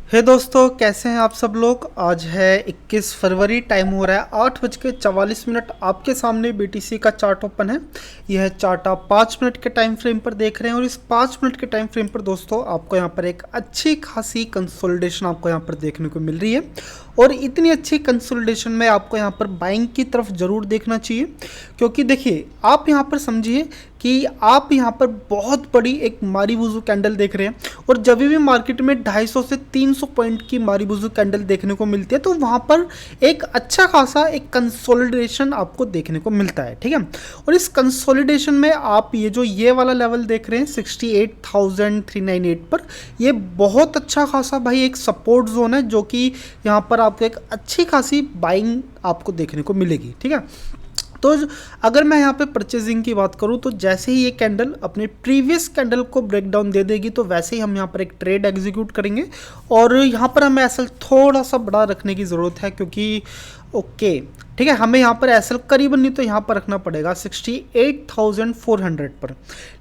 हे दोस्तों, कैसे हैं आप सब लोग। आज है 21 फरवरी, टाइम हो रहा है 8:44। आपके सामने बीटीसी का चार्ट ओपन है। यह चार्ट आप 5 मिनट के टाइम फ्रेम पर देख रहे हैं और इस 5 मिनट के टाइम फ्रेम पर दोस्तों आपको यहाँ पर एक अच्छी खासी कंसोलिडेशन आपको यहाँ पर देखने को मिल रही है। और इतनी अच्छी कंसोलिडेशन में आपको यहाँ पर बाइंग की तरफ ज़रूर देखना चाहिए, क्योंकि देखिए आप यहाँ पर समझिए कि आप यहाँ पर बहुत बड़ी एक मारीबुजू कैंडल देख रहे हैं। और जब भी मार्केट में 250 से 300 पॉइंट की मारीबुजू कैंडल देखने को मिलती है तो वहाँ पर एक अच्छा खासा एक कंसोलिडेशन आपको देखने को मिलता है, ठीक है। और इस कंसोलिडेशन में आप ये वाला लेवल देख रहे हैं 68,398 पर, ये बहुत अच्छा खासा भाई एक सपोर्ट जोन है, जो कि यहाँ पर आपको एक अच्छी खासी बाइंग आपको देखने को मिलेगी, ठीक है। तो अगर मैं यहाँ पे परचेजिंग की बात करूँ तो जैसे ही ये कैंडल अपने प्रीवियस कैंडल को ब्रेक डाउन दे देगी तो वैसे ही हम यहाँ पर एक ट्रेड एग्जीक्यूट करेंगे। और यहाँ पर हमें एसएल थोड़ा सा बड़ा रखने की ज़रूरत है, क्योंकि ओके ठीक है, हमें यहाँ पर एसएल करीबन नहीं तो यहाँ पर रखना पड़ेगा 68,400 पर।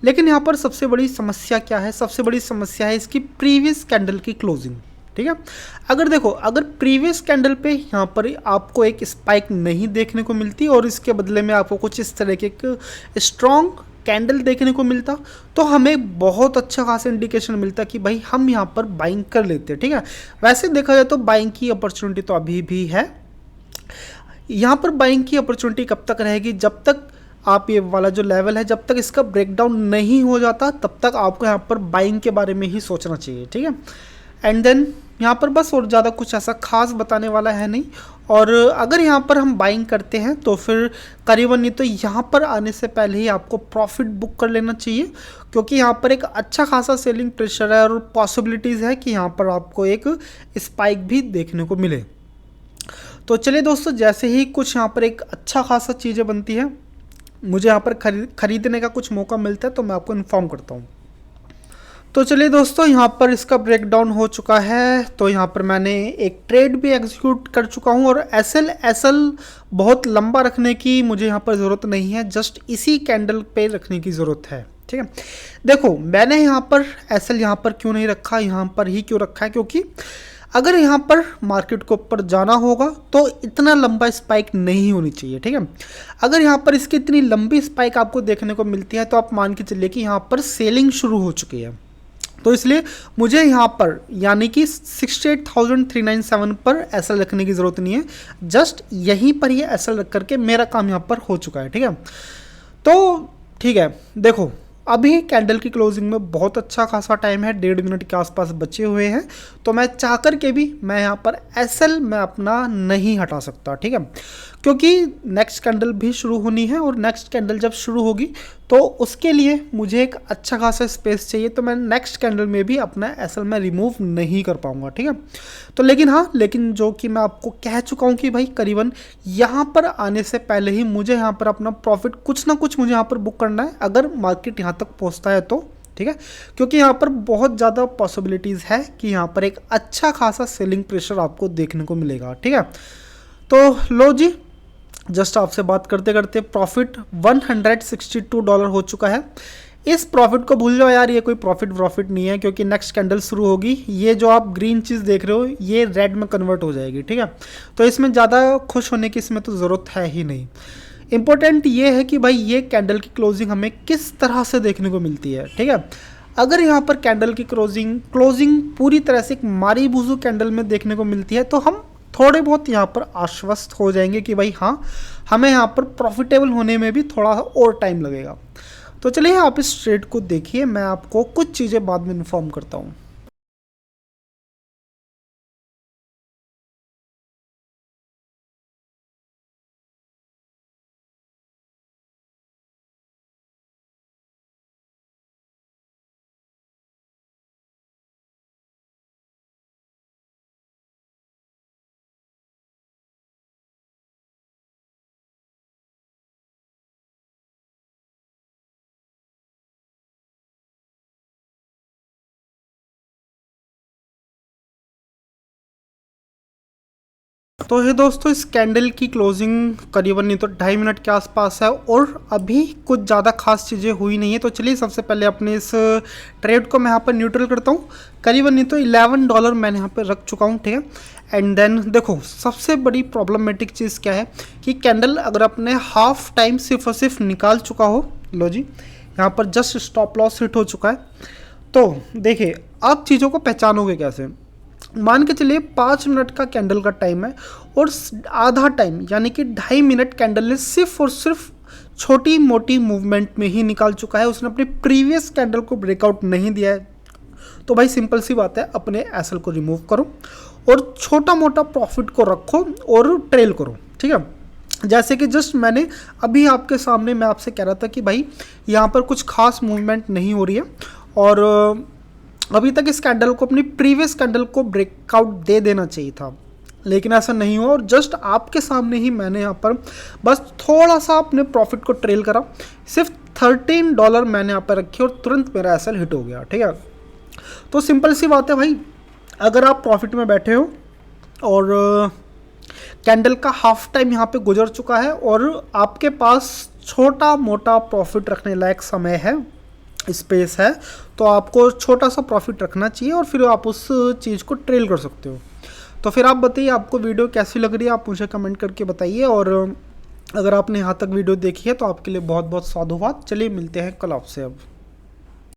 लेकिन यहाँ पर सबसे बड़ी समस्या क्या है? सबसे बड़ी समस्या है इसकी प्रीवियस कैंडल की क्लोजिंग, ठीक है। अगर देखो, अगर प्रीवियस कैंडल पे यहाँ पर आपको एक स्पाइक नहीं देखने को मिलती और इसके बदले में आपको कुछ इस तरह के एक स्ट्रॉन्ग कैंडल देखने को मिलता, तो हमें बहुत अच्छा खासा इंडिकेशन मिलता कि भाई हम यहाँ पर बाइंग कर लेते हैं, ठीक है। वैसे देखा जाए तो बाइंग की अपॉर्चुनिटी तो अभी भी है। यहाँ पर बाइंग की अपॉर्चुनिटी कब तक रहेगी? जब तक आप ये वाला जो लेवल है, जब तक इसका ब्रेकडाउन नहीं हो जाता तब तक आपको यहाँ पर बाइंग के बारे में ही सोचना चाहिए, ठीक है। एंड देन यहाँ पर बस और ज़्यादा कुछ ऐसा खास बताने वाला है नहीं। और अगर यहाँ पर हम बाइंग करते हैं तो फिर करीबन नहीं तो यहाँ पर आने से पहले ही आपको प्रॉफिट बुक कर लेना चाहिए, क्योंकि यहाँ पर एक अच्छा खासा सेलिंग प्रेशर है और पॉसिबिलिटीज़ है कि यहाँ पर आपको एक स्पाइक भी देखने को मिले। तो चलिए दोस्तों, जैसे ही कुछ यहाँ पर एक अच्छा खासा चीज़ें बनती है, मुझे यहाँ पर खरीदने का कुछ मौका मिलता है तो मैं आपको इन्फॉर्म करता हूँ। तो चलिए दोस्तों, यहाँ पर इसका ब्रेकडाउन हो चुका है। तो यहाँ पर मैंने एक ट्रेड भी एग्जीक्यूट कर चुका हूँ और एसएल एसएल बहुत लंबा रखने की मुझे यहाँ पर ज़रूरत नहीं है, जस्ट इसी कैंडल पे रखने की ज़रूरत है, ठीक है। देखो, मैंने यहाँ पर एसएल यहाँ पर क्यों नहीं रखा, यहाँ पर ही क्यों रखा है, क्योंकि अगर यहाँ पर मार्केट को ऊपर जाना होगा तो इतना लंबा स्पाइक नहीं होनी चाहिए, ठीक है। अगर यहाँ पर इसकी इतनी लंबी स्पाइक आपको देखने को मिलती है तो आप मान के चलिए कि यहाँ पर सेलिंग शुरू हो चुकी है। तो इसलिए मुझे यहाँ पर यानी कि 68,397 पर एसएल रखने की ज़रूरत नहीं है, जस्ट यहीं पर ये एसएल रख करके मेरा काम यहाँ पर हो चुका है, ठीक है। तो ठीक है, देखो अभी कैंडल की क्लोजिंग में बहुत अच्छा खासा टाइम है, 1.5 मिनट के आसपास बचे हुए हैं। तो मैं चाह कर के भी मैं यहाँ पर एसएल मैं अपना नहीं हटा सकता, ठीक है, क्योंकि नेक्स्ट कैंडल भी शुरू होनी है और नेक्स्ट कैंडल जब शुरू होगी तो उसके लिए मुझे एक अच्छा खासा स्पेस चाहिए। तो मैं नेक्स्ट कैंडल में भी अपना एसएल में रिमूव नहीं कर पाऊंगा, ठीक है। तो लेकिन जो कि मैं आपको कह चुका हूँ कि भाई करीबन यहाँ पर आने से पहले ही मुझे यहाँ पर अपना प्रॉफिट कुछ ना कुछ मुझे यहाँ पर बुक करना है, अगर मार्केट यहाँ तक पहुँचता है तो, ठीक है। क्योंकि यहाँ पर बहुत ज़्यादा पॉसिबिलिटीज़ है कि यहाँ पर एक अच्छा खासा सेलिंग प्रेशर आपको देखने को मिलेगा, ठीक है। तो लो जी, जस्ट आपसे बात करते करते प्रॉफिट $162 हो चुका है। इस प्रॉफिट को भूल जाओ यार, ये कोई प्रॉफिट नहीं है, क्योंकि नेक्स्ट कैंडल शुरू होगी, ये जो आप ग्रीन चीज़ देख रहे हो ये रेड में कन्वर्ट हो जाएगी, ठीक है। तो इसमें ज़्यादा खुश होने की इसमें तो ज़रूरत है ही नहीं। इंपॉर्टेंट ये है कि भाई ये कैंडल की क्लोजिंग हमें किस तरह से देखने को मिलती है, ठीक है। अगर यहाँ पर कैंडल की क्लोजिंग पूरी तरह से एक मारीबुजू कैंडल में देखने को मिलती है तो हम थोड़े बहुत यहाँ पर आश्वस्त हो जाएंगे कि भाई हाँ, हमें यहाँ पर प्रॉफिटेबल होने में भी थोड़ा और टाइम लगेगा। तो चलिए आप इस ट्रेड को देखिए, मैं आपको कुछ चीज़ें बाद में इन्फॉर्म करता हूँ। तो ये दोस्तों इस कैंडल की क्लोजिंग करीबन नहीं तो 2.5 मिनट के आसपास है और अभी कुछ ज़्यादा खास चीज़ें हुई नहीं है। तो चलिए सबसे पहले अपने इस ट्रेड को मैं यहाँ पर न्यूट्रल करता हूँ। करीबन नहीं तो $11 मैंने यहाँ पे रख चुका हूँ, ठीक है। एंड देन देखो सबसे बड़ी प्रॉब्लमेटिक चीज़ क्या है कि कैंडल अगर अपने हाफ टाइम सिर्फ और सिर्फ निकाल चुका हो, लो जी यहाँ पर जस्ट स्टॉप लॉस हिट हो चुका है। तो देखिए आप चीज़ों को पहचानोगे कैसे। मान के चलिए 5 मिनट का कैंडल का टाइम है और आधा टाइम यानी कि 2.5 मिनट कैंडल ने सिर्फ और सिर्फ छोटी मोटी मूवमेंट में ही निकाल चुका है, उसने अपने प्रीवियस कैंडल को ब्रेकआउट नहीं दिया है। तो भाई सिंपल सी बात है, अपने एसएल को रिमूव करो और छोटा मोटा प्रॉफिट को रखो और ट्रेल करो, ठीक है। जैसे कि जस्ट मैंने अभी आपके सामने मैं आपसे कह रहा था कि भाई यहाँ पर कुछ खास मूवमेंट नहीं हो रही है और अभी तक इस कैंडल को अपनी प्रीवियस कैंडल को ब्रेकआउट दे देना चाहिए था, लेकिन ऐसा नहीं हुआ। और जस्ट आपके सामने ही मैंने यहाँ पर बस थोड़ा सा अपने प्रॉफिट को ट्रेल करा, सिर्फ $13 मैंने यहाँ पर रखे और तुरंत मेरा एसएल हिट हो गया, ठीक है। तो सिंपल सी बात है भाई, अगर आप प्रॉफिट में बैठे हो और कैंडल का हाफ टाइम यहाँ पे गुजर चुका है और आपके पास छोटा मोटा प्रॉफिट रखने लायक समय है, स्पेस है, तो आपको छोटा सा प्रॉफिट रखना चाहिए और फिर आप उस चीज़ को ट्रेल कर सकते हो। तो फिर आप बताइए आपको वीडियो कैसी लग रही है, आप मुझे कमेंट करके बताइए। और अगर आपने यहाँ तक वीडियो देखी है तो आपके लिए बहुत बहुत साधुवाद। चलिए मिलते हैं कल आपसे अब।